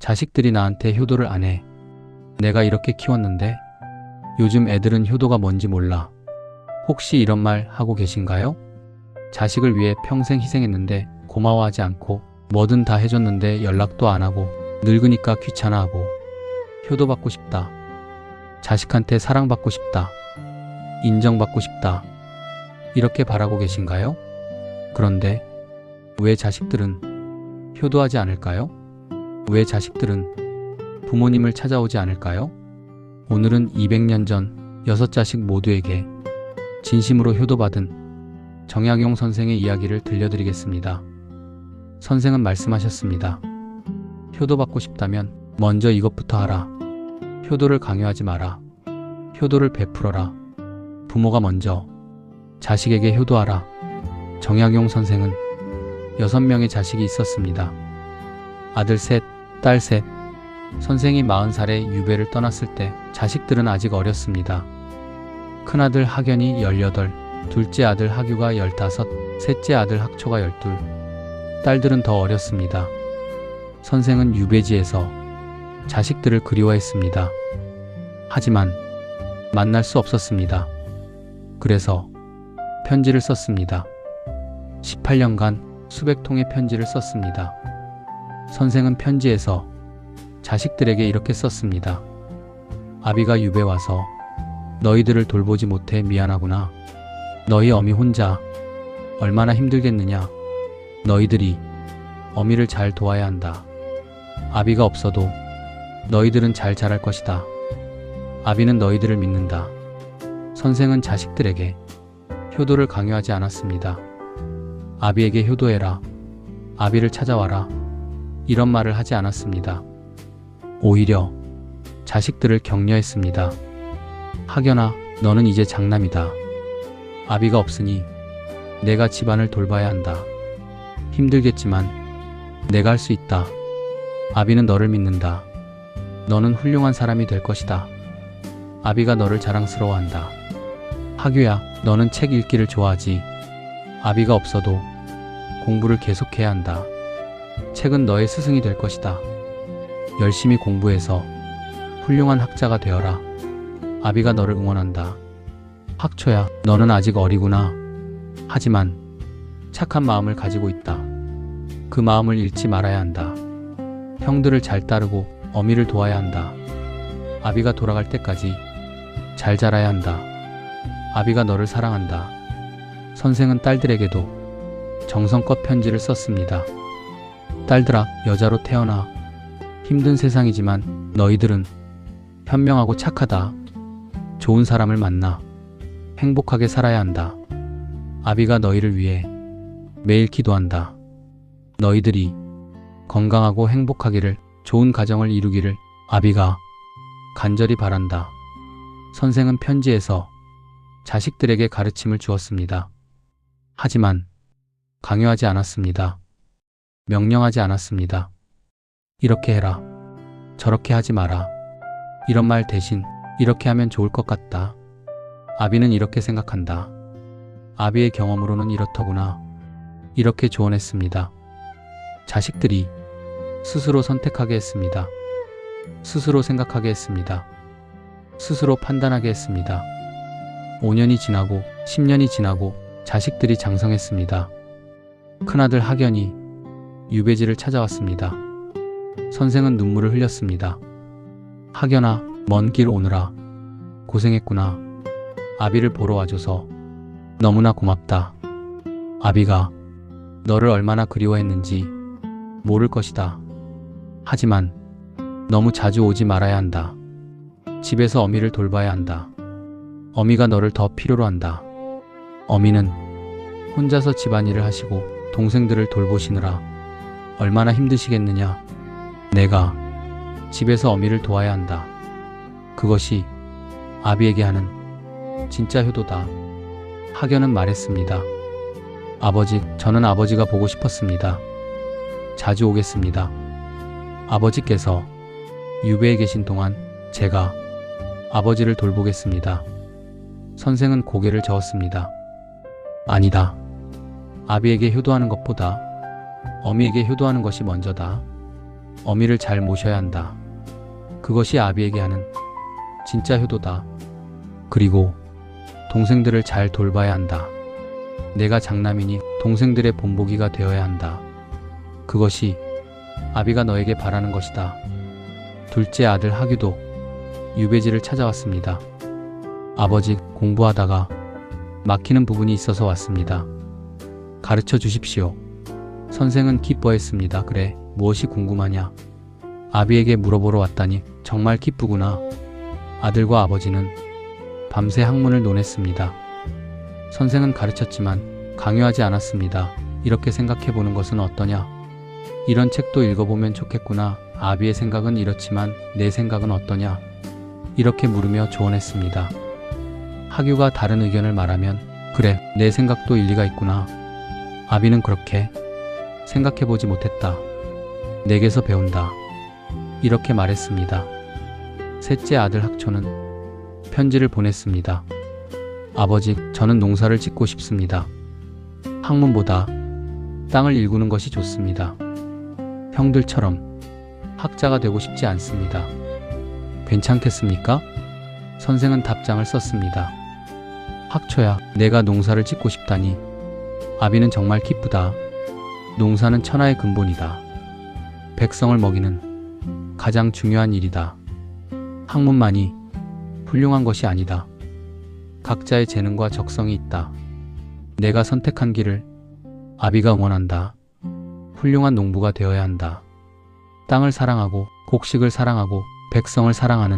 자식들이 나한테 효도를 안 해. 내가 이렇게 키웠는데 요즘 애들은 효도가 뭔지 몰라. 혹시 이런 말 하고 계신가요? 자식을 위해 평생 희생했는데 고마워하지 않고 뭐든 다 해줬는데 연락도 안 하고 늙으니까 귀찮아하고 효도받고 싶다. 자식한테 사랑받고 싶다. 인정받고 싶다. 이렇게 바라고 계신가요? 그런데 왜 자식들은 효도하지 않을까요? 왜 자식들은 부모님을 찾아오지 않을까요? 오늘은 200년 전 6자식 모두에게 진심으로 효도받은 정약용 선생의 이야기를 들려드리겠습니다. 선생은 말씀하셨습니다. 효도받고 싶다면 먼저 이것부터 하라. 효도를 강요하지 마라. 효도를 베풀어라. 부모가 먼저 자식에게 효도하라. 정약용 선생은 6명의 자식이 있었습니다. 아들 셋, 딸 셋. 선생이 40살에 유배를 떠났을 때 자식들은 아직 어렸습니다. 큰아들 학연이 18, 둘째 아들 학유가 15, 셋째 아들 학초가 12. 딸들은 더 어렸습니다. 선생은 유배지에서 자식들을 그리워했습니다. 하지만 만날 수 없었습니다. 그래서 편지를 썼습니다. 18년간 수백 통의 편지를 썼습니다. 선생은 편지에서 자식들에게 이렇게 썼습니다. 아비가 유배 와서 너희들을 돌보지 못해 미안하구나. 너희 어미 혼자 얼마나 힘들겠느냐. 너희들이 어미를 잘 도와야 한다. 아비가 없어도 너희들은 잘 자랄 것이다. 아비는 너희들을 믿는다. 선생은 자식들에게 효도를 강요하지 않았습니다. 아비에게 효도해라. 아비를 찾아와라. 이런 말을 하지 않았습니다. 오히려 자식들을 격려했습니다. 학연아, 너는 이제 장남이다. 아비가 없으니 내가 집안을 돌봐야 한다. 힘들겠지만 내가 할 수 있다. 아비는 너를 믿는다. 너는 훌륭한 사람이 될 것이다. 아비가 너를 자랑스러워한다. 학유야, 너는 책 읽기를 좋아하지. 아비가 없어도 공부를 계속해야 한다. 책은 너의 스승이 될 것이다. 열심히 공부해서 훌륭한 학자가 되어라. 아비가 너를 응원한다. 학초야, 너는 아직 어리구나. 하지만 착한 마음을 가지고 있다. 그 마음을 잃지 말아야 한다. 형들을 잘 따르고 어미를 도와야 한다. 아비가 돌아갈 때까지 잘 자라야 한다. 아비가 너를 사랑한다. 선생은 딸들에게도 정성껏 편지를 썼습니다. 딸들아, 여자로 태어나 힘든 세상이지만 너희들은 현명하고 착하다. 좋은 사람을 만나 행복하게 살아야 한다. 아비가 너희를 위해 매일 기도한다. 너희들이 건강하고 행복하기를, 좋은 가정을 이루기를 아비가 간절히 바란다. 선생은 편지에서 자식들에게 가르침을 주었습니다. 하지만 강요하지 않았습니다. 명령하지 않았습니다. 이렇게 해라. 저렇게 하지 마라. 이런 말 대신 이렇게 하면 좋을 것 같다. 아비는 이렇게 생각한다. 아비의 경험으로는 이렇더구나. 이렇게 조언했습니다. 자식들이 스스로 선택하게 했습니다. 스스로 생각하게 했습니다. 스스로 판단하게 했습니다. 5년이 지나고 10년이 지나고 자식들이 장성했습니다. 큰아들 학연이 유배지를 찾아왔습니다. 선생은 눈물을 흘렸습니다. 학연아, 먼 길 오느라 고생했구나. 아비를 보러 와줘서 너무나 고맙다. 아비가 너를 얼마나 그리워했는지 모를 것이다. 하지만 너무 자주 오지 말아야 한다. 집에서 어미를 돌봐야 한다. 어미가 너를 더 필요로 한다. 어미는 혼자서 집안일을 하시고 동생들을 돌보시느라 얼마나 힘드시겠느냐. 내가 집에서 어미를 도와야 한다. 그것이 아비에게 하는 진짜 효도다. 학연은 말했습니다. 아버지, 저는 아버지가 보고 싶었습니다. 자주 오겠습니다. 아버지께서 유배에 계신 동안 제가 아버지를 돌보겠습니다. 선생은 고개를 저었습니다. 아니다. 아비에게 효도하는 것보다 어미에게 효도하는 것이 먼저다. 어미를 잘 모셔야 한다. 그것이 아비에게 하는 진짜 효도다. 그리고 동생들을 잘 돌봐야 한다. 내가 장남이니 동생들의 본보기가 되어야 한다. 그것이 아비가 너에게 바라는 것이다. 둘째 아들 하규도 유배지를 찾아왔습니다. 아버지, 공부하다가 막히는 부분이 있어서 왔습니다. 가르쳐 주십시오. 선생은 기뻐했습니다. 그래, 무엇이 궁금하냐? 아비에게 물어보러 왔다니 정말 기쁘구나. 아들과 아버지는 밤새 학문을 논했습니다. 선생은 가르쳤지만 강요하지 않았습니다. 이렇게 생각해보는 것은 어떠냐? 이런 책도 읽어보면 좋겠구나. 아비의 생각은 이렇지만 내 생각은 어떠냐? 이렇게 물으며 조언했습니다. 하규가 다른 의견을 말하면 그래, 내 생각도 일리가 있구나. 아비는 그렇게 생각해보지 못했다. 내게서 배운다. 이렇게 말했습니다. 셋째 아들 학초는 편지를 보냈습니다. 아버지, 저는 농사를 짓고 싶습니다. 학문보다 땅을 일구는 것이 좋습니다. 형들처럼 학자가 되고 싶지 않습니다. 괜찮겠습니까? 선생은 답장을 썼습니다. 학초야, 내가 농사를 짓고 싶다니. 아비는 정말 기쁘다. 농사는 천하의 근본이다. 백성을 먹이는 가장 중요한 일이다. 학문만이 훌륭한 것이 아니다. 각자의 재능과 적성이 있다. 내가 선택한 길을 아비가 응원한다. 훌륭한 농부가 되어야 한다. 땅을 사랑하고 곡식을 사랑하고 백성을 사랑하는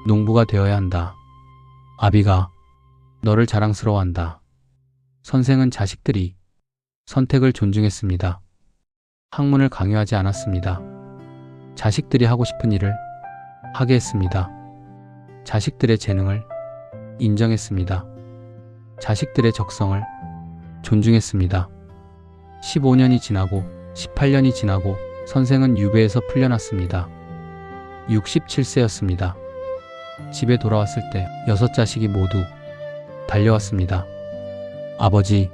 농부가 되어야 한다. 아비가 너를 자랑스러워한다. 선생은 자식들이 선택을 존중했습니다. 학문을 강요하지 않았습니다. 자식들이 하고 싶은 일을 하게 했습니다. 자식들의 재능을 인정했습니다. 자식들의 적성을 존중했습니다. 15년이 지나고 18년이 지나고 선생은 유배에서 풀려났습니다. 67세였습니다. 집에 돌아왔을 때 6자식이 모두 달려왔습니다. 아버지,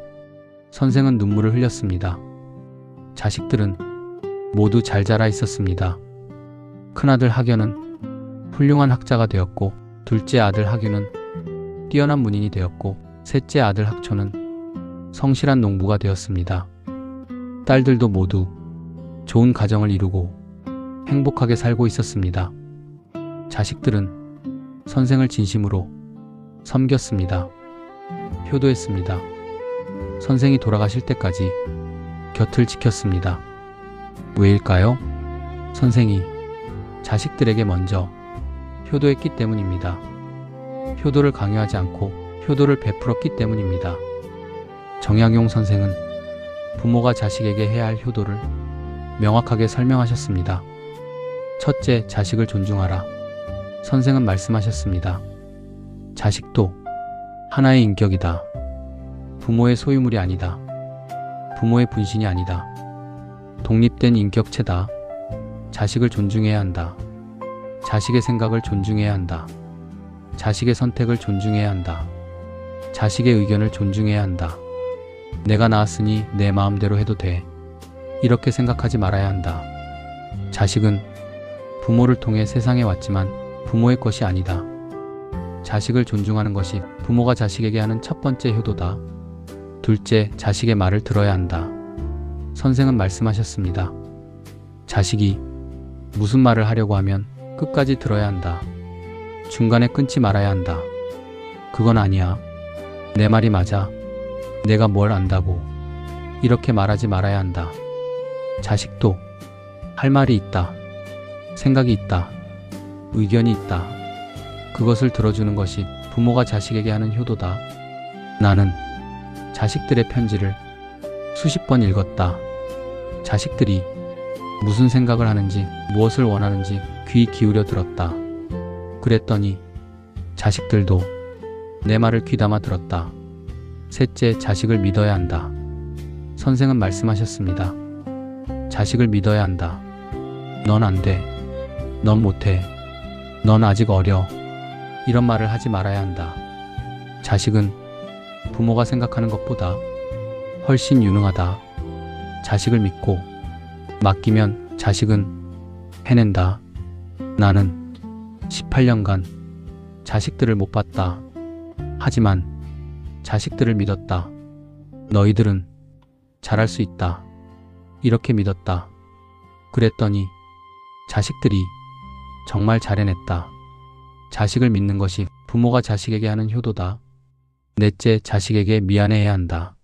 선생은 눈물을 흘렸습니다. 자식들은 모두 잘 자라 있었습니다. 큰아들 하견은 훌륭한 학자가 되었고, 둘째 아들 하규는 뛰어난 문인이 되었고, 셋째 아들 학초는 성실한 농부가 되었습니다. 딸들도 모두 좋은 가정을 이루고 행복하게 살고 있었습니다. 자식들은 선생을 진심으로 섬겼습니다. 효도했습니다. 선생이 돌아가실 때까지 곁을 지켰습니다. 왜일까요? 선생이 자식들에게 먼저 효도했기 때문입니다. 효도를 강요하지 않고 효도를 베풀었기 때문입니다. 정약용 선생은 부모가 자식에게 해야 할 효도를 명확하게 설명하셨습니다. 첫째, 자식을 존중하라. 선생은 말씀하셨습니다. 자식도 하나의 인격이다. 부모의 소유물이 아니다. 부모의 분신이 아니다. 독립된 인격체다. 자식을 존중해야 한다. 자식의 생각을 존중해야 한다. 자식의 선택을 존중해야 한다. 자식의 의견을 존중해야 한다. 내가 낳았으니 내 마음대로 해도 돼. 이렇게 생각하지 말아야 한다. 자식은 부모를 통해 세상에 왔지만 부모의 것이 아니다. 자식을 존중하는 것이 부모가 자식에게 하는 첫 번째 효도다. 둘째, 자식의 말을 들어야 한다. 선생은 말씀하셨습니다. 자식이 무슨 말을 하려고 하면 끝까지 들어야 한다. 중간에 끊지 말아야 한다. 그건 아니야. 내 말이 맞아. 내가 뭘 안다고. 이렇게 말하지 말아야 한다. 자식도 할 말이 있다. 생각이 있다. 의견이 있다. 그것을 들어주는 것이 부모가 자식에게 하는 효도다. 나는 자식들의 편지를 수십 번 읽었다. 자식들이 무슨 생각을 하는지, 무엇을 원하는지 귀 기울여 들었다. 그랬더니 자식들도 내 말을 귀담아 들었다. 셋째, 자식을 믿어야 한다. 선생은 말씀하셨습니다. 자식을 믿어야 한다. 넌 안 돼. 넌 못해. 넌 아직 어려. 이런 말을 하지 말아야 한다. 자식은 부모가 생각하는 것보다 훨씬 유능하다. 자식을 믿고 맡기면 자식은 해낸다. 나는 18년간 자식들을 못 봤다. 하지만 자식들을 믿었다. 너희들은 잘할 수 있다. 이렇게 믿었다. 그랬더니 자식들이 정말 잘 해냈다. 자식을 믿는 것이 부모가 자식에게 하는 효도다. 넷째, 자식에게 미안해해야 한다.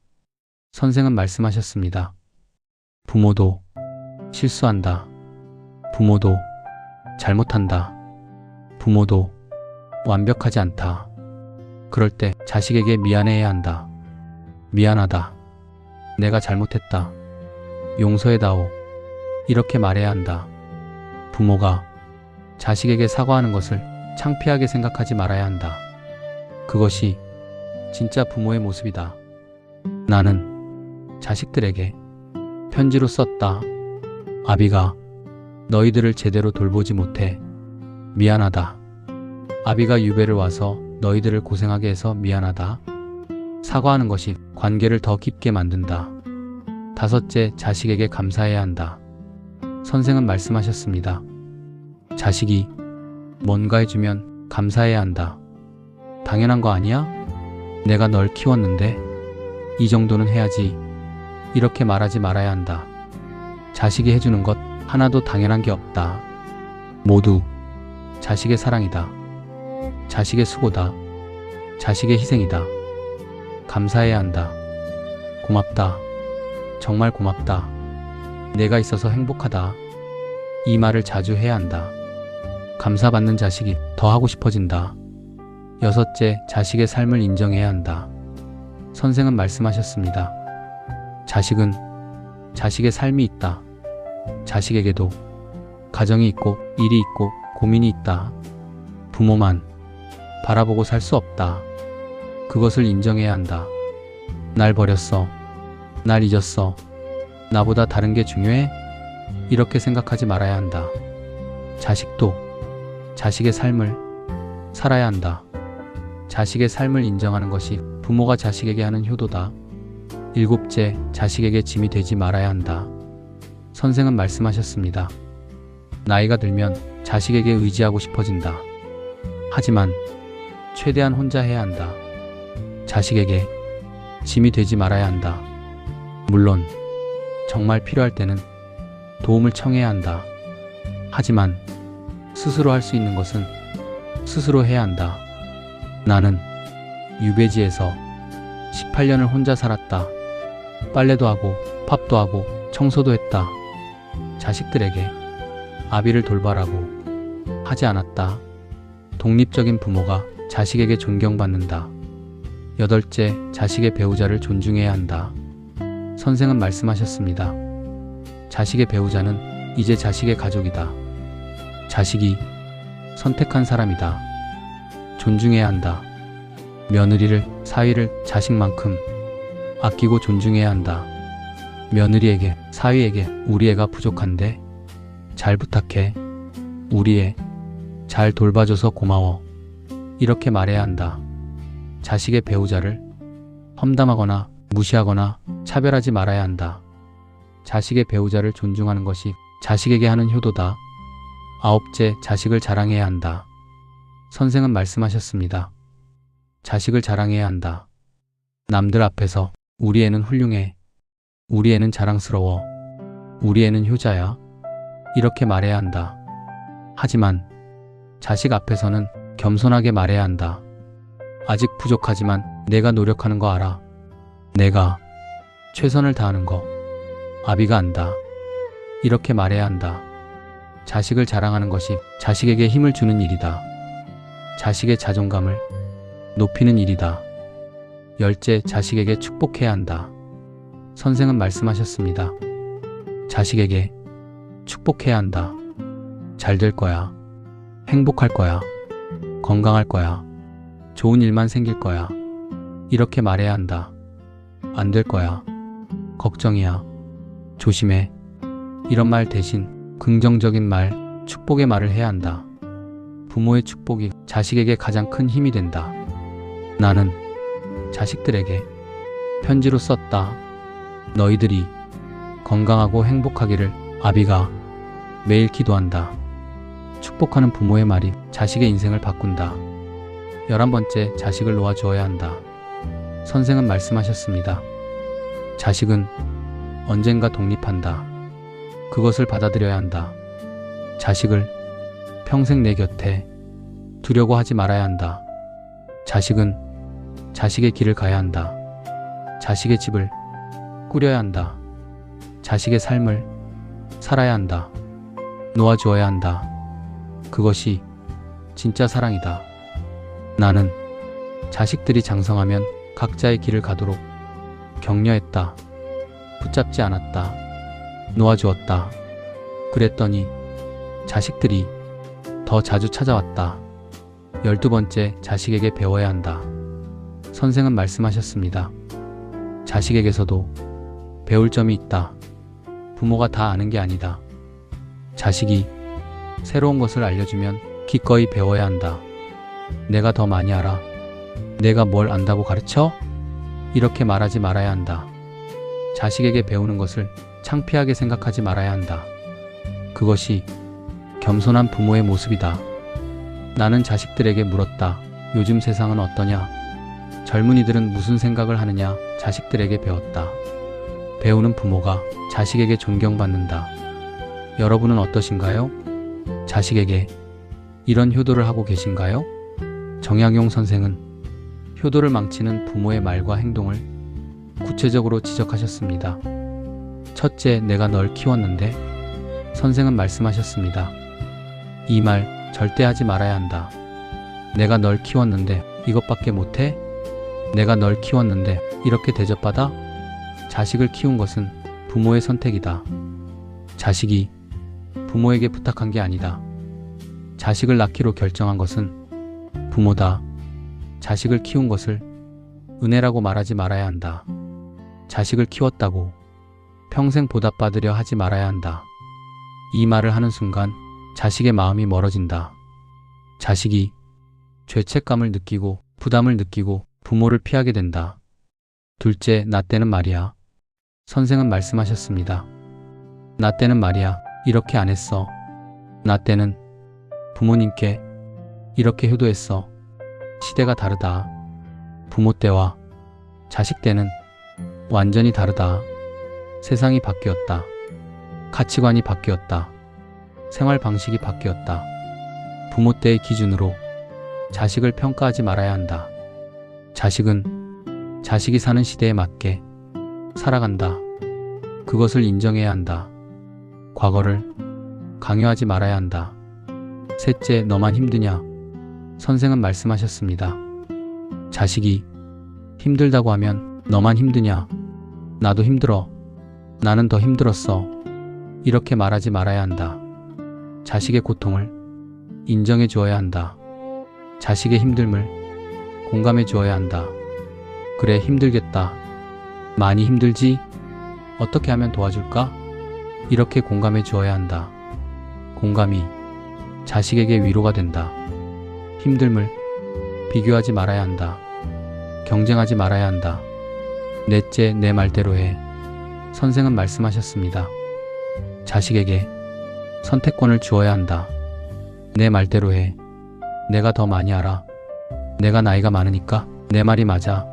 선생은 말씀하셨습니다. 부모도 실수한다. 부모도 잘못한다. 부모도 완벽하지 않다. 그럴 때 자식에게 미안해해야 한다. 미안하다. 내가 잘못했다. 용서해다오. 이렇게 말해야 한다. 부모가 자식에게 사과하는 것을 창피하게 생각하지 말아야 한다. 그것이 진짜 부모의 모습이다. 나는 자식들에게 편지로 썼다. 아비가 너희들을 제대로 돌보지 못해 미안하다. 아비가 유배를 와서 너희들을 고생하게 해서 미안하다. 사과하는 것이 관계를 더 깊게 만든다. 다섯째, 자식에게 감사해야 한다. 선생은 말씀하셨습니다. 자식이 뭔가 해주면 감사해야 한다. 당연한 거 아니야? 내가 널 키웠는데 이 정도는 해야지. 이렇게 말하지 말아야 한다. 자식이 해주는 것 하나도 당연한 게 없다. 모두 자식의 사랑이다. 자식의 수고다. 자식의 희생이다. 감사해야 한다. 고맙다. 정말 고맙다. 내가 있어서 행복하다. 이 말을 자주 해야 한다. 감사받는 자식이 더 하고 싶어진다. 여섯째, 자식의 삶을 인정해야 한다. 선생은 말씀하셨습니다. 자식은 자식의 삶이 있다. 자식에게도 가정이 있고 일이 있고 고민이 있다. 부모만 바라보고 살 수 없다. 그것을 인정해야 한다. 날 버렸어. 날 잊었어. 나보다 다른 게 중요해? 이렇게 생각하지 말아야 한다. 자식도 자식의 삶을 살아야 한다. 자식의 삶을 인정하는 것이 부모가 자식에게 하는 효도다. 일곱째, 자식에게 짐이 되지 말아야 한다. 선생은 말씀하셨습니다. 나이가 들면 자식에게 의지하고 싶어진다. 하지만 최대한 혼자 해야 한다. 자식에게 짐이 되지 말아야 한다. 물론 정말 필요할 때는 도움을 청해야 한다. 하지만 스스로 할 수 있는 것은 스스로 해야 한다. 나는 유배지에서 18년을 혼자 살았다. 빨래도 하고 밥도 하고 청소도 했다. 자식들에게 아비를 돌봐라고 하지 않았다. 독립적인 부모가 자식에게 존경받는다. 여덟째, 자식의 배우자를 존중해야 한다. 선생은 말씀하셨습니다. 자식의 배우자는 이제 자식의 가족이다. 자식이 선택한 사람이다. 존중해야 한다. 며느리를, 사위를 자식만큼 아끼고 존중해야 한다. 며느리에게, 사위에게 우리 애가 부족한데 잘 부탁해. 우리 애 잘 돌봐줘서 고마워. 이렇게 말해야 한다. 자식의 배우자를 험담하거나 무시하거나 차별하지 말아야 한다. 자식의 배우자를 존중하는 것이 자식에게 하는 효도다. 아홉째, 자식을 자랑해야 한다. 선생은 말씀하셨습니다. 자식을 자랑해야 한다. 남들 앞에서 우리 애는 훌륭해. 우리 애는 자랑스러워. 우리 애는 효자야. 이렇게 말해야 한다. 하지만 자식 앞에서는 겸손하게 말해야 한다. 아직 부족하지만 내가 노력하는 거 알아. 내가 최선을 다하는 거 아비가 안다. 이렇게 말해야 한다. 자식을 자랑하는 것이 자식에게 힘을 주는 일이다. 자식의 자존감을 높이는 일이다. 열째, 자식에게 축복해야 한다. 선생은 말씀하셨습니다. 자식에게 축복해야 한다. 잘 될 거야. 행복할 거야. 건강할 거야. 좋은 일만 생길 거야. 이렇게 말해야 한다. 안 될 거야. 걱정이야. 조심해. 이런 말 대신 긍정적인 말, 축복의 말을 해야 한다. 부모의 축복이 자식에게 가장 큰 힘이 된다. 나는 자식들에게 편지로 썼다. 너희들이 건강하고 행복하기를 아비가 매일 기도한다. 축복하는 부모의 말이 자식의 인생을 바꾼다. 11번째, 자식을 놓아주어야 한다. 선생은 말씀하셨습니다. 자식은 언젠가 독립한다. 그것을 받아들여야 한다. 자식을 평생 내 곁에 두려고 하지 말아야 한다. 자식은 자식의 길을 가야 한다. 자식의 집을 꾸려야 한다. 자식의 삶을 살아야 한다. 놓아주어야 한다. 그것이 진짜 사랑이다. 나는 자식들이 장성하면 각자의 길을 가도록 격려했다. 붙잡지 않았다. 놓아주었다. 그랬더니 자식들이 더 자주 찾아왔다. 12번째, 자식에게 배워야 한다. 선생은 말씀하셨습니다. 자식에게서도 배울 점이 있다. 부모가 다 아는 게 아니다. 자식이 새로운 것을 알려주면 기꺼이 배워야 한다. 내가 더 많이 알아. 내가 뭘 안다고 가르쳐? 이렇게 말하지 말아야 한다. 자식에게 배우는 것을 창피하게 생각하지 말아야 한다. 그것이 겸손한 부모의 모습이다. 나는 자식들에게 물었다. 요즘 세상은 어떠냐? 젊은이들은 무슨 생각을 하느냐? 자식들에게 배웠다. 배우는 부모가 자식에게 존경받는다. 여러분은 어떠신가요? 자식에게 이런 효도를 하고 계신가요? 정약용 선생은 효도를 망치는 부모의 말과 행동을 구체적으로 지적하셨습니다. 첫째, 내가 널 키웠는데. 선생은 말씀하셨습니다. 이 말 절대 하지 말아야 한다. 내가 널 키웠는데 이것밖에 못해? 내가 널 키웠는데 이렇게 대접받아? 자식을 키운 것은 부모의 선택이다. 자식이 부모에게 부탁한 게 아니다. 자식을 낳기로 결정한 것은 부모다. 자식을 키운 것을 은혜라고 말하지 말아야 한다. 자식을 키웠다고 평생 보답받으려 하지 말아야 한다. 이 말을 하는 순간 자식의 마음이 멀어진다. 자식이 죄책감을 느끼고 부담을 느끼고 부모를 피하게 된다. 둘째, 나 때는 말이야. 선생은 말씀하셨습니다. 나 때는 말이야. 이렇게 안 했어. 나 때는 부모님께 이렇게 효도했어. 시대가 다르다. 부모 때와 자식 때는 완전히 다르다. 세상이 바뀌었다. 가치관이 바뀌었다. 생활 방식이 바뀌었다. 부모 때의 기준으로 자식을 평가하지 말아야 한다. 자식은 자식이 사는 시대에 맞게 살아간다. 그것을 인정해야 한다. 과거를 강요하지 말아야 한다. 셋째, 너만 힘드냐? 선생은 말씀하셨습니다. 자식이 힘들다고 하면 너만 힘드냐? 나도 힘들어. 나는 더 힘들었어. 이렇게 말하지 말아야 한다. 자식의 고통을 인정해 주어야 한다. 자식의 힘듦을 공감해 주어야 한다. 그래, 힘들겠다. 많이 힘들지? 어떻게 하면 도와줄까? 이렇게 공감해 주어야 한다. 공감이 자식에게 위로가 된다. 힘듦을 비교하지 말아야 한다. 경쟁하지 말아야 한다. 넷째, 내 말대로 해. 선생은 말씀하셨습니다. 자식에게 선택권을 주어야 한다. 내 말대로 해. 내가 더 많이 알아. 내가 나이가 많으니까 내 말이 맞아.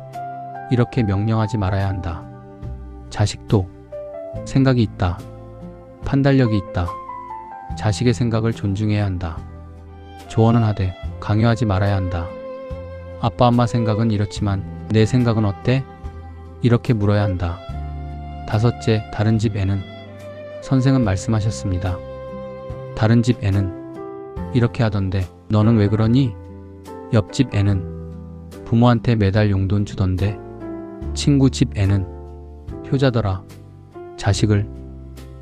이렇게 명령하지 말아야 한다. 자식도 생각이 있다. 판단력이 있다. 자식의 생각을 존중해야 한다. 조언은 하되 강요하지 말아야 한다. 아빠 엄마 생각은 이렇지만 내 생각은 어때? 이렇게 물어야 한다. 다섯째, 다른 집 애는. 선생은 말씀하셨습니다. 다른 집 애는 이렇게 하던데 너는 왜 그러니? 옆집 애는 부모한테 매달 용돈 주던데 친구 집 애는 효자더라. 자식을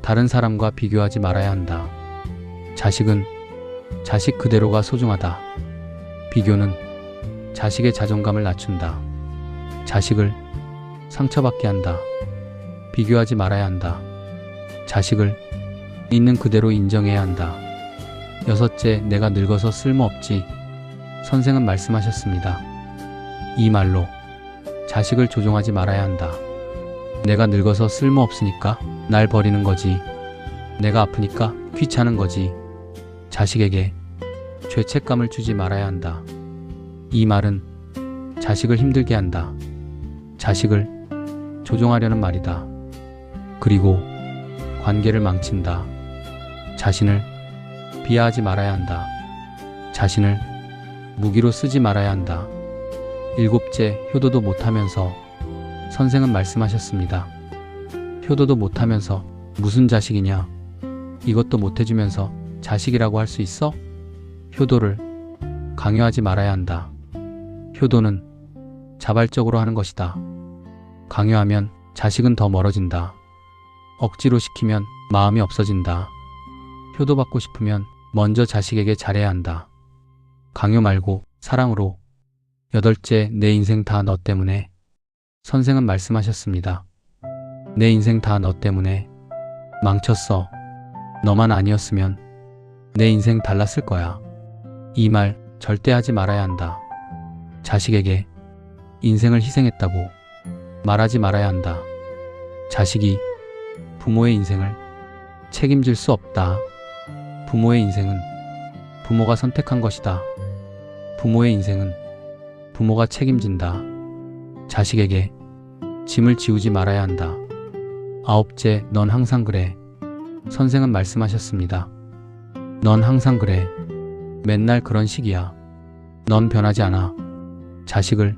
다른 사람과 비교하지 말아야 한다. 자식은 자식 그대로가 소중하다. 비교는 자식의 자존감을 낮춘다. 자식을 상처받게 한다. 비교하지 말아야 한다. 자식을 있는 그대로 인정해야 한다. 여섯째, 내가 늙어서 쓸모없지. 선생은 말씀하셨습니다. 이 말로 자식을 조종하지 말아야 한다. 내가 늙어서 쓸모없으니까 날 버리는 거지. 내가 아프니까 귀찮은 거지. 자식에게 죄책감을 주지 말아야 한다. 이 말은 자식을 힘들게 한다. 자식을 조종하려는 말이다. 그리고 관계를 망친다. 자신을 비하하지 말아야 한다. 자신을 무기로 쓰지 말아야 한다. 7째, 효도도 못하면서 선생은 말씀하셨습니다. 효도도 못하면서 무슨 자식이냐? 이것도 못해주면서 자식이라고 할 수 있어? 효도를 강요하지 말아야 한다. 효도는 자발적으로 하는 것이다. 강요하면 자식은 더 멀어진다. 억지로 시키면 마음이 없어진다. 효도받고 싶으면 먼저 자식에게 잘해야 한다. 강요 말고 사랑으로. 8째, 내 인생 다 너 때문에. 선생은 말씀하셨습니다. 내 인생 다 너 때문에 망쳤어. 너만 아니었으면 내 인생 달랐을 거야. 이 말 절대 하지 말아야 한다. 자식에게 인생을 희생했다고 말하지 말아야 한다. 자식이 부모의 인생을 책임질 수 없다. 부모의 인생은 부모가 선택한 것이다. 부모의 인생은 부모가 책임진다. 자식에게 짐을 지우지 말아야 한다. 9째, 넌 항상 그래. 선생은 말씀하셨습니다. 넌 항상 그래. 맨날 그런 식이야. 넌 변하지 않아. 자식을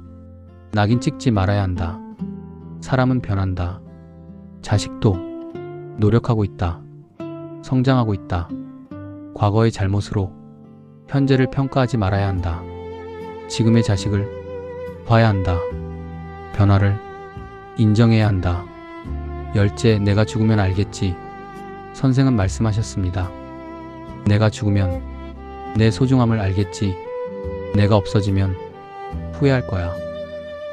낙인 찍지 말아야 한다. 사람은 변한다. 자식도 노력하고 있다. 성장하고 있다. 과거의 잘못으로 현재를 평가하지 말아야 한다. 지금의 자식을 봐야 한다. 변화를 인정해야 한다. 10째, 내가 죽으면 알겠지. 선생은 말씀하셨습니다. 내가 죽으면 내 소중함을 알겠지. 내가 없어지면 후회할 거야.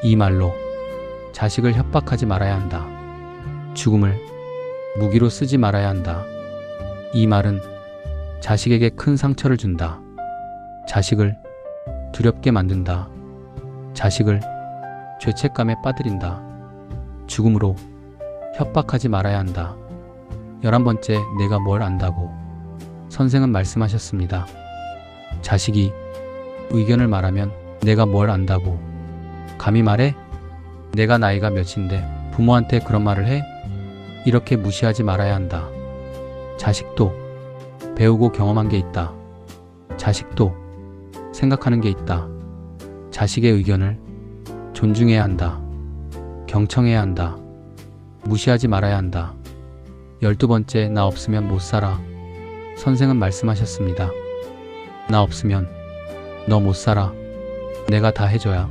이 말로 자식을 협박하지 말아야 한다. 죽음을 무기로 쓰지 말아야 한다. 이 말은 자식에게 큰 상처를 준다. 자식을 두렵게 만든다. 자식을 죄책감에 빠뜨린다. 죽음으로 협박하지 말아야 한다. 11번째, 내가 뭘 안다고. 선생은 말씀하셨습니다. 자식이 의견을 말하면 내가 뭘 안다고. 감히 말해? 내가 나이가 몇인데 부모한테 그런 말을 해? 이렇게 무시하지 말아야 한다. 자식도 배우고 경험한 게 있다. 자식도 생각하는 게 있다. 자식의 의견을 존중해야 한다. 경청해야 한다. 무시하지 말아야 한다. 12번째, 나 없으면 못 살아. 선생은 말씀하셨습니다. 나 없으면 너 못 살아. 내가 다 해줘야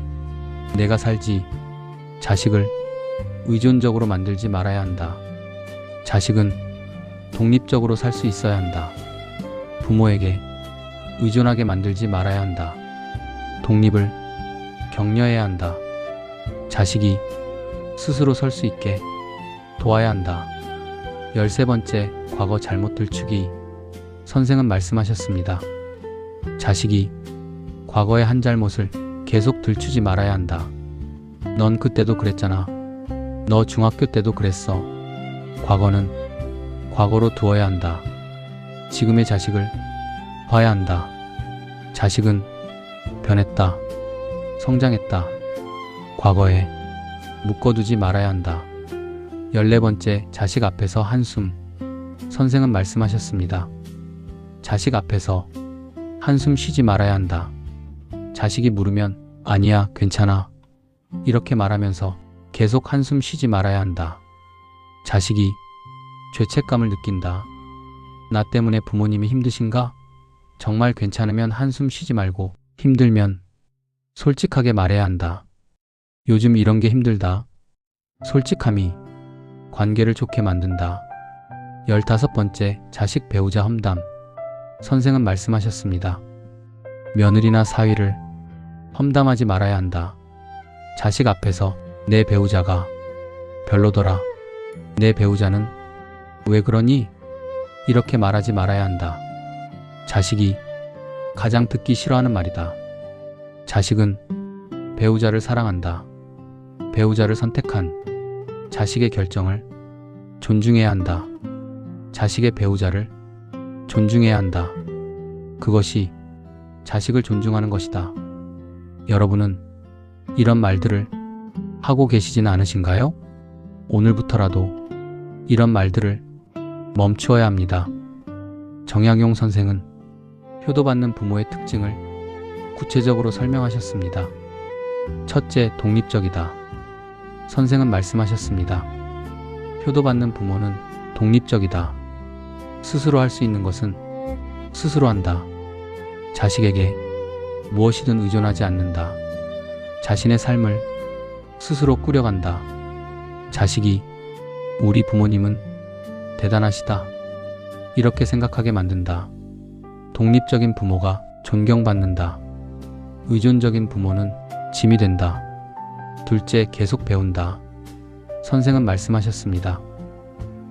내가 살지. 자식을 의존적으로 만들지 말아야 한다. 자식은 독립적으로 살 수 있어야 한다. 부모에게 의존하게 만들지 말아야 한다. 독립을 격려해야 한다. 자식이 스스로 설 수 있게 도와야 한다. 13번째, 과거 잘못 들추기. 선생은 말씀하셨습니다. 자식이 과거의 한 잘못을 계속 들추지 말아야 한다. 넌 그때도 그랬잖아. 너 중학교 때도 그랬어. 과거는 과거로 두어야 한다. 지금의 자식을 봐야 한다. 자식은 변했다. 성장했다. 과거에 묶어두지 말아야 한다. 14번째, 자식 앞에서 한숨. 선생은 말씀하셨습니다. 자식 앞에서 한숨 쉬지 말아야 한다. 자식이 물으면 아니야, 괜찮아. 이렇게 말하면서 계속 한숨 쉬지 말아야 한다. 자식이 죄책감을 느낀다. 나 때문에 부모님이 힘드신가? 정말 괜찮으면 한숨 쉬지 말고 힘들면 솔직하게 말해야 한다. 요즘 이런 게 힘들다. 솔직함이 관계를 좋게 만든다. 15번째, 자식 배우자 험담. 선생은 말씀하셨습니다. 며느리나 사위를 험담하지 말아야 한다. 자식 앞에서 내 배우자가 별로더라. 내 배우자는 왜 그러니? 이렇게 말하지 말아야 한다. 자식이 가장 듣기 싫어하는 말이다. 자식은 배우자를 사랑한다. 배우자를 선택한 자식의 결정을 존중해야 한다. 자식의 배우자를 존중해야 한다. 그것이 자식을 존중하는 것이다. 여러분은 이런 말들을 하고 계시지는 않으신가요? 오늘부터라도 이런 말들을 멈추어야 합니다. 정약용 선생은 효도받는 부모의 특징을 구체적으로 설명하셨습니다. 첫째, 독립적이다. 선생은 말씀하셨습니다. 효도받는 부모는 독립적이다. 스스로 할 수 있는 것은 스스로 한다. 자식에게 무엇이든 의존하지 않는다. 자신의 삶을 스스로 꾸려간다. 자식이 우리 부모님은 대단하시다. 이렇게 생각하게 만든다. 독립적인 부모가 존경받는다. 의존적인 부모는 짐이 된다. 둘째, 계속 배운다. 선생은 말씀하셨습니다.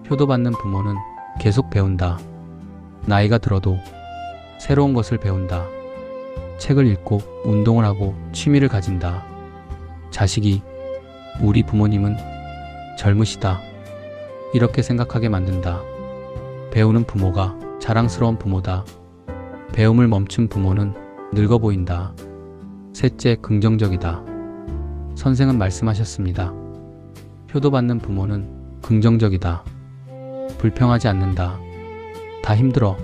효도받는 부모는 계속 배운다. 나이가 들어도 새로운 것을 배운다. 책을 읽고 운동을 하고 취미를 가진다. 자식이 우리 부모님은 젊으시다. 이렇게 생각하게 만든다. 배우는 부모가 자랑스러운 부모다. 배움을 멈춘 부모는 늙어 보인다. 셋째, 긍정적이다. 선생은 말씀하셨습니다. 효도받는 부모는 긍정적이다. 불평하지 않는다. 다 힘들어.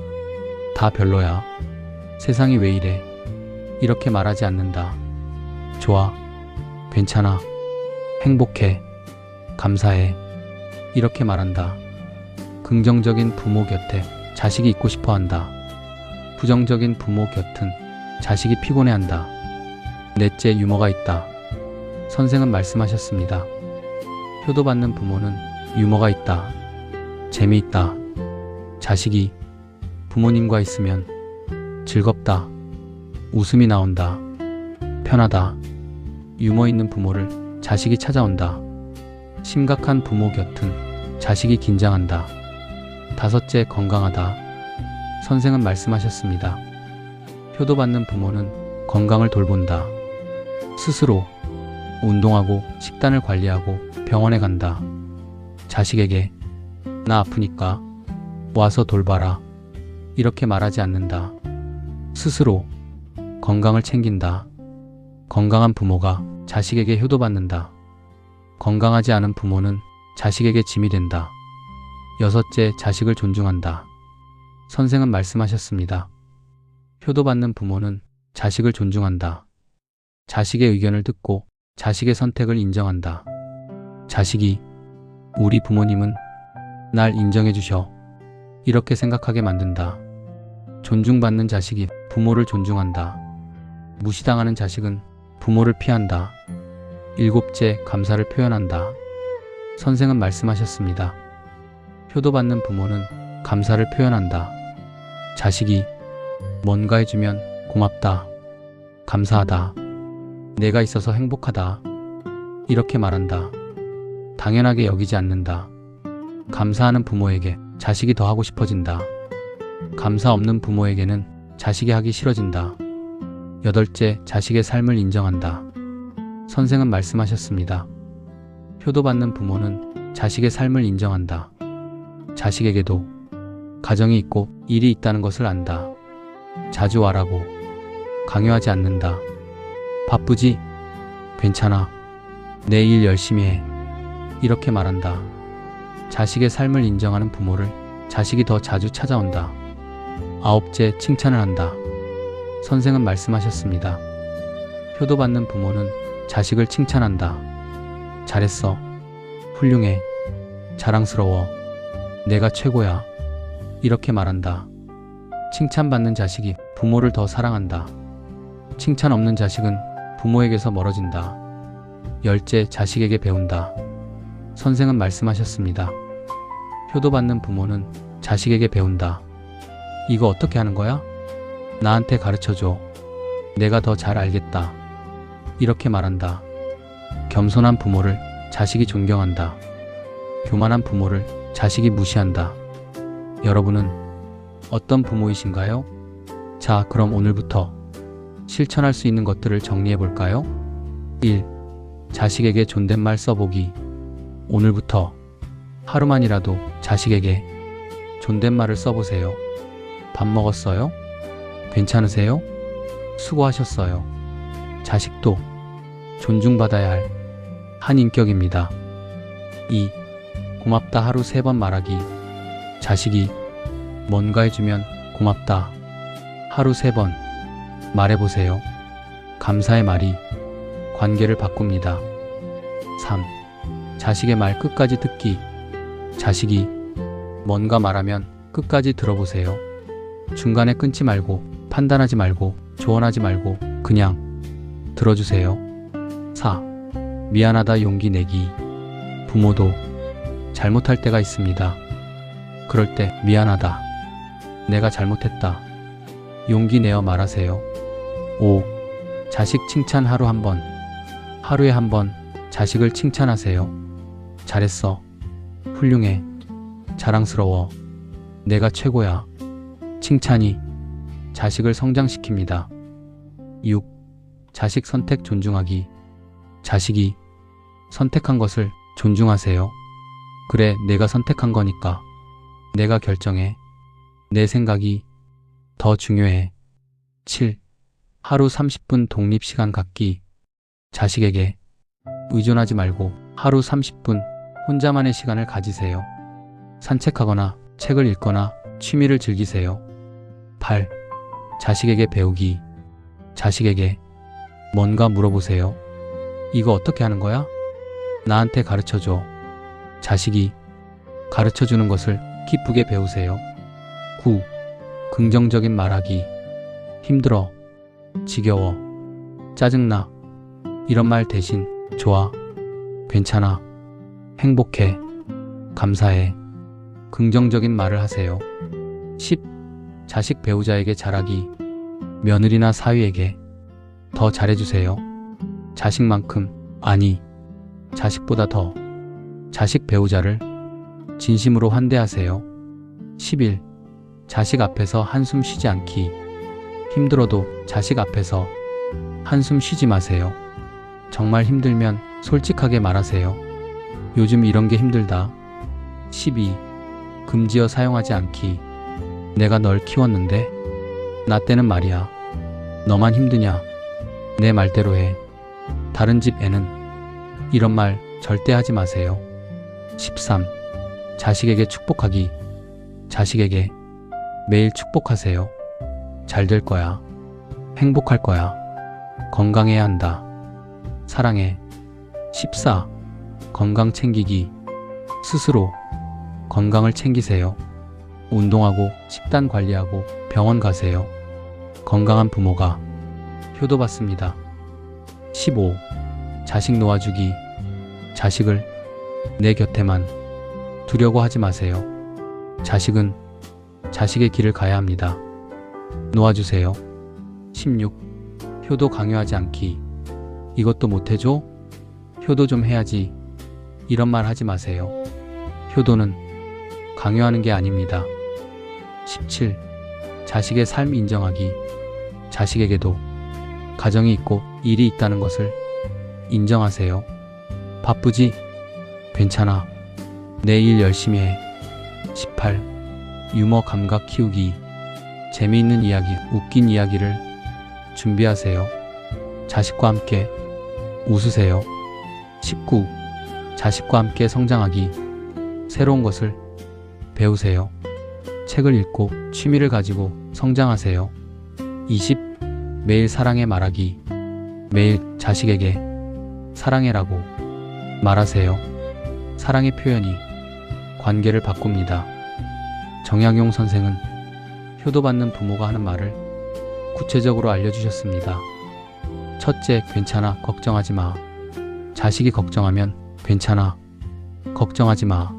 다 별로야. 세상이 왜 이래. 이렇게 말하지 않는다. 좋아. 괜찮아. 행복해. 감사해. 이렇게 말한다. 긍정적인 부모 곁에 자식이 있고 싶어 한다. 부정적인 부모 곁은 자식이 피곤해한다. 넷째, 유머가 있다. 선생은 말씀하셨습니다. 효도받는 부모는 유머가 있다. 재미있다. 자식이 부모님과 있으면 즐겁다. 웃음이 나온다. 편하다. 유머 있는 부모를 자식이 찾아온다. 심각한 부모 곁은 자식이 긴장한다. 다섯째, 건강하다. 선생은 말씀하셨습니다. 효도받는 부모는 건강을 돌본다. 스스로 운동하고 식단을 관리하고 병원에 간다. 자식에게 나 아프니까 와서 돌봐라. 이렇게 말하지 않는다. 스스로 건강을 챙긴다. 건강한 부모가 자식에게 효도받는다. 건강하지 않은 부모는 자식에게 짐이 된다. 여섯째, 자식을 존중한다. 선생은 말씀하셨습니다. 효도받는 부모는 자식을 존중한다. 자식의 의견을 듣고 자식의 선택을 인정한다. 자식이 우리 부모님은 날 인정해 주셔. 이렇게 생각하게 만든다. 존중받는 자식이 부모를 존중한다. 무시당하는 자식은 부모를 피한다. 일곱째, 감사를 표현한다. 선생은 말씀하셨습니다. 효도받는 부모는 감사를 표현한다. 자식이 뭔가 해주면 고맙다. 감사하다. 내가 있어서 행복하다. 이렇게 말한다. 당연하게 여기지 않는다. 감사하는 부모에게 자식이 더 하고 싶어진다. 감사 없는 부모에게는 자식이 하기 싫어진다. 여덟째, 자식의 삶을 인정한다. 선생은 말씀하셨습니다. 효도받는 부모는 자식의 삶을 인정한다. 자식에게도 가정이 있고 일이 있다는 것을 안다. 자주 와라고 강요하지 않는다. 바쁘지? 괜찮아. 내일 열심히 해. 이렇게 말한다. 자식의 삶을 인정하는 부모를 자식이 더 자주 찾아온다. 아홉째, 칭찬을 한다. 선생은 말씀하셨습니다. 효도받는 부모는 자식을 칭찬한다. 잘했어. 훌륭해. 자랑스러워. 내가 최고야. 이렇게 말한다. 칭찬받는 자식이 부모를 더 사랑한다. 칭찬 없는 자식은 부모에게서 멀어진다. 열째, 자식에게 배운다. 선생은 말씀하셨습니다. 효도받는 부모는 자식에게 배운다. 이거 어떻게 하는 거야? 나한테 가르쳐줘. 내가 더 잘 알겠다. 이렇게 말한다. 겸손한 부모를 자식이 존경한다. 교만한 부모를 자식이 무시한다. 여러분은 어떤 부모이신가요? 자, 그럼 오늘부터 실천할 수 있는 것들을 정리해 볼까요? 1. 자식에게 존댓말 써보기. 오늘부터 하루만이라도 자식에게 존댓말을 써보세요. 밥 먹었어요? 괜찮으세요? 수고하셨어요. 자식도 존중받아야 할 한 인격입니다. 2. 고맙다 하루 3번 말하기. 자식이 뭔가 해주면 고맙다 하루 3번 말해보세요. 감사의 말이 관계를 바꿉니다. 3. 자식의 말 끝까지 듣기. 자식이 뭔가 말하면 끝까지 들어보세요. 중간에 끊지 말고 판단하지 말고 조언하지 말고 그냥 들어주세요. 4. 미안하다 용기 내기. 부모도 잘못할 때가 있습니다. 그럴 때 미안하다. 내가 잘못했다. 용기 내어 말하세요. 5. 자식 칭찬 하루 1번. 하루에 1번 자식을 칭찬하세요. 잘했어. 훌륭해. 자랑스러워. 내가 최고야. 칭찬이 자식을 성장시킵니다. 6. 자식 선택 존중하기. 자식이 선택한 것을 존중하세요. 그래, 내가 선택한 거니까. 내가 결정해. 내 생각이 더 중요해. 7. 하루 30분 독립시간 갖기. 자식에게 의존하지 말고 하루 30분 혼자만의 시간을 가지세요. 산책하거나 책을 읽거나 취미를 즐기세요. 8. 자식에게 배우기. 자식에게 뭔가 물어보세요. 이거 어떻게 하는 거야? 나한테 가르쳐줘. 자식이 가르쳐주는 것을 기쁘게 배우세요. 9. 긍정적인 말하기. 힘들어. 지겨워. 짜증나. 이런 말 대신 좋아. 괜찮아. 행복해. 감사해. 긍정적인 말을 하세요. 10. 자식 배우자에게 잘하기. 며느리나 사위에게 더 잘해주세요. 자식만큼, 아니, 자식보다 더. 자식 배우자를 진심으로 환대하세요. 11. 자식 앞에서 한숨 쉬지 않기. 힘들어도 자식 앞에서 한숨 쉬지 마세요. 정말 힘들면 솔직하게 말하세요. 요즘 이런 게 힘들다. 12. 금지어 사용하지 않기. 내가 널 키웠는데 나 때는 말이야. 너만 힘드냐? 내 말대로 해. 다른 집 애는. 이런 말 절대 하지 마세요. 13. 자식에게 축복하기. 자식에게 매일 축복하세요. 잘 될 거야. 행복할 거야. 건강해야 한다. 사랑해. 14. 건강 챙기기. 스스로 건강을 챙기세요. 운동하고 식단 관리하고 병원 가세요. 건강한 부모가 효도받습니다. 15. 자식 놓아주기. 자식을 내 곁에만 두려고 하지 마세요. 자식은 자식의 길을 가야 합니다. 놓아주세요. 16. 효도 강요하지 않기. 이것도 못해줘? 효도 좀 해야지. 이런 말 하지 마세요. 효도는 강요하는 게 아닙니다. 17. 자식의 삶 인정하기. 자식에게도 가정이 있고 일이 있다는 것을 인정하세요. 바쁘지? 괜찮아. 내 일 열심히 해. 18. 유머 감각 키우기. 재미있는 이야기, 웃긴 이야기를 준비하세요. 자식과 함께 웃으세요. 19. 자식과 함께 성장하기. 새로운 것을 배우세요. 책을 읽고 취미를 가지고 성장하세요. 20. 매일 사랑해 말하기. 매일 자식에게 사랑해라고 말하세요. 사랑의 표현이 관계를 바꿉니다. 정약용 선생은 효도받는 부모가 하는 말을 구체적으로 알려주셨습니다. 첫째, 괜찮아, 걱정하지 마. 자식이 걱정하면 괜찮아, 걱정하지 마.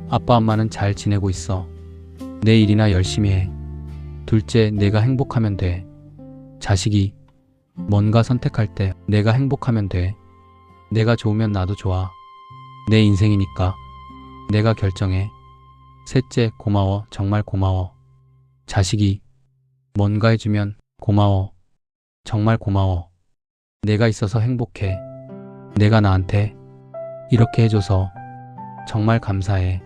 아빠 엄마는 잘 지내고 있어. 내 일이나 열심히 해. 둘째, 내가 행복하면 돼. 자식이 뭔가 선택할 때 내가 행복하면 돼. 내가 좋으면 나도 좋아. 내 인생이니까 내가 결정해. 셋째, 고마워, 정말 고마워. 자식이 뭔가 해주면 고마워, 정말 고마워. 내가 있어서 행복해. 내가 나한테 이렇게 해줘서 정말 감사해.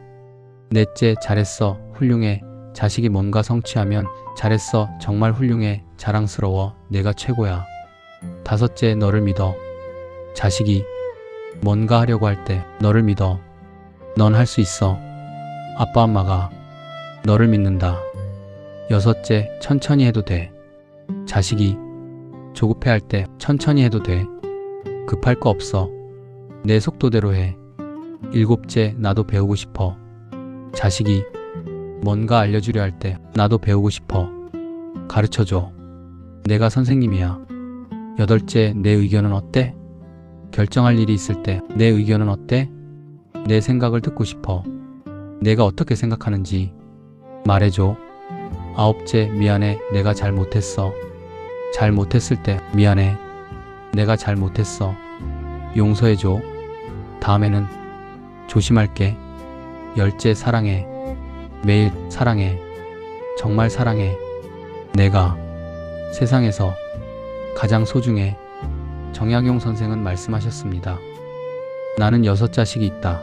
넷째, 잘했어, 훌륭해, 자식이 뭔가 성취하면 잘했어, 정말 훌륭해, 자랑스러워, 내가 최고야. 다섯째, 너를 믿어. 자식이 뭔가 하려고 할 때 너를 믿어. 넌 할 수 있어. 아빠 엄마가 너를 믿는다. 여섯째, 천천히 해도 돼. 자식이 조급해할 때 천천히 해도 돼. 급할 거 없어. 내 속도대로 해. 일곱째, 나도 배우고 싶어. 자식이 뭔가 알려주려 할 때 나도 배우고 싶어. 가르쳐줘. 내가 선생님이야. 여덟째, 내 의견은 어때? 결정할 일이 있을 때 내 의견은 어때? 내 생각을 듣고 싶어. 내가 어떻게 생각하는지 말해줘. 아홉째, 미안해, 내가 잘 못했어. 잘 못했을 때 미안해, 내가 잘 못했어. 용서해줘. 다음에는 조심할게. 열째, 사랑해. 매일 사랑해. 정말 사랑해. 내가 세상에서 가장 소중해. 정약용 선생은 말씀하셨습니다. 나는 6자식이 있다.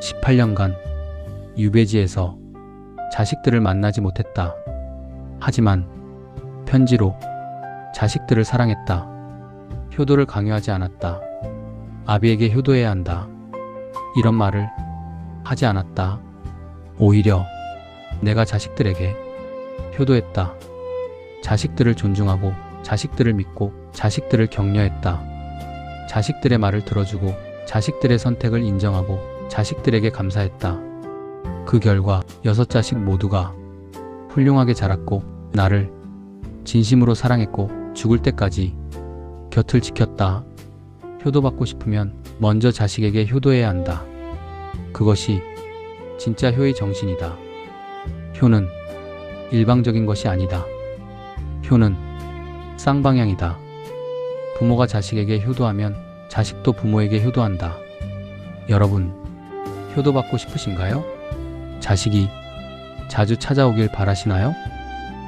18년간 유배지에서 자식들을 만나지 못했다. 하지만 편지로 자식들을 사랑했다. 효도를 강요하지 않았다. 아비에게 효도해야 한다. 이런 말을 하지 않았다. 오히려 내가 자식들에게 효도했다. 자식들을 존중하고 자식들을 믿고 자식들을 격려했다. 자식들의 말을 들어주고 자식들의 선택을 인정하고 자식들에게 감사했다. 그 결과 6자식 모두가 훌륭하게 자랐고 나를 진심으로 사랑했고 죽을 때까지 곁을 지켰다. 효도받고 싶으면 먼저 자식에게 효도해야 한다. 그것이 진짜 효의 정신이다. 효는 일방적인 것이 아니다. 효는 쌍방향이다. 부모가 자식에게 효도하면 자식도 부모에게 효도한다. 여러분, 효도받고 싶으신가요? 자식이 자주 찾아오길 바라시나요?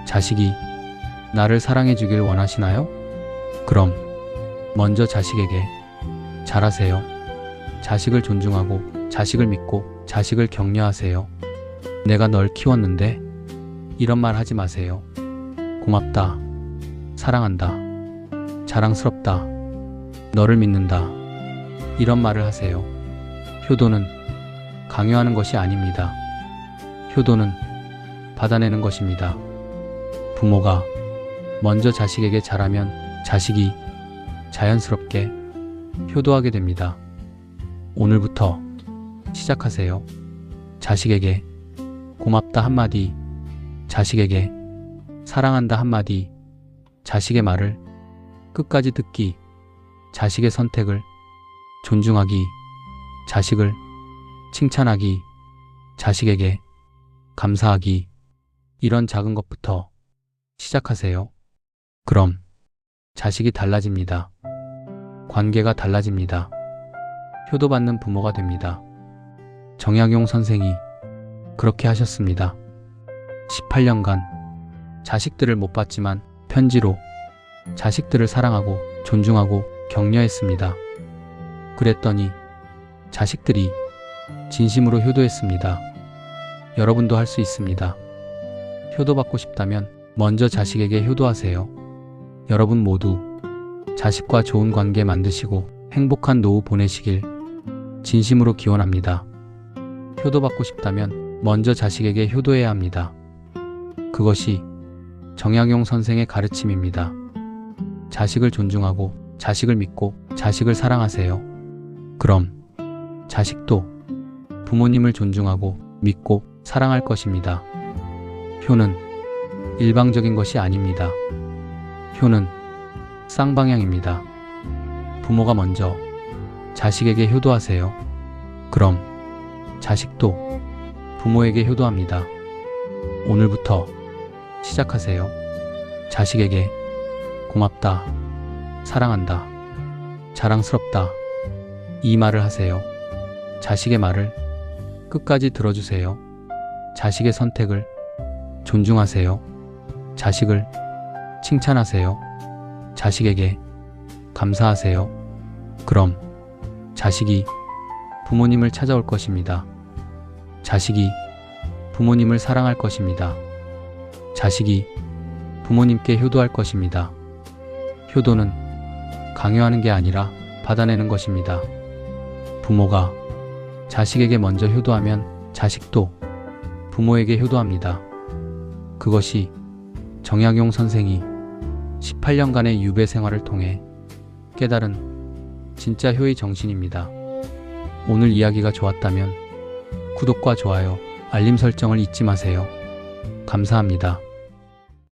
자식이 나를 사랑해 주길 원하시나요? 그럼 먼저 자식에게 잘하세요. 자식을 존중하고 자식을 믿고 자식을 격려하세요. 내가 널 키웠는데 이런 말 하지 마세요. 고맙다. 사랑한다. 자랑스럽다. 너를 믿는다. 이런 말을 하세요. 효도는 강요하는 것이 아닙니다. 효도는 받아내는 것입니다. 부모가 먼저 자식에게 잘하면 자식이 자연스럽게 효도하게 됩니다. 오늘부터 시작하세요. 자식에게 고맙다 한마디, 자식에게 사랑한다 한마디, 자식의 말을 끝까지 듣기, 자식의 선택을 존중하기, 자식을 칭찬하기, 자식에게 감사하기, 이런 작은 것부터 시작하세요. 그럼 자식이 달라집니다. 관계가 달라집니다. 효도받는 부모가 됩니다. 정약용 선생이 그렇게 하셨습니다. 18년간 자식들을 못 봤지만 편지로 자식들을 사랑하고 존중하고 격려했습니다. 그랬더니 자식들이 진심으로 효도했습니다. 여러분도 할 수 있습니다. 효도받고 싶다면 먼저 자식에게 효도하세요. 여러분 모두 자식과 좋은 관계 만드시고 행복한 노후 보내시길 진심으로 기원합니다. 효도받고 싶다면 먼저 자식에게 효도해야 합니다. 그것이 정약용 선생의 가르침입니다. 자식을 존중하고 자식을 믿고 자식을 사랑하세요. 그럼 자식도 부모님을 존중하고 믿고 사랑할 것입니다. 효는 일방적인 것이 아닙니다. 효는 쌍방향입니다. 부모가 먼저 자식에게 효도하세요. 그럼 자식도 부모에게 효도합니다. 오늘부터 시작하세요. 자식에게 고맙다, 사랑한다, 자랑스럽다, 이 말을 하세요. 자식의 말을 끝까지 들어주세요. 자식의 선택을 존중하세요. 자식을 칭찬하세요. 자식에게 감사하세요. 그럼 자식이 부모님을 찾아올 것입니다. 자식이 부모님을 사랑할 것입니다. 자식이 부모님께 효도할 것입니다. 효도는 강요하는 게 아니라 받아내는 것입니다. 부모가 자식에게 먼저 효도하면 자식도 부모에게 효도합니다. 그것이 정약용 선생이 18년간의 유배 생활을 통해 깨달은 진짜 효의 정신입니다. 오늘 이야기가 좋았다면 구독과 좋아요, 알림 설정을 잊지 마세요. 감사합니다.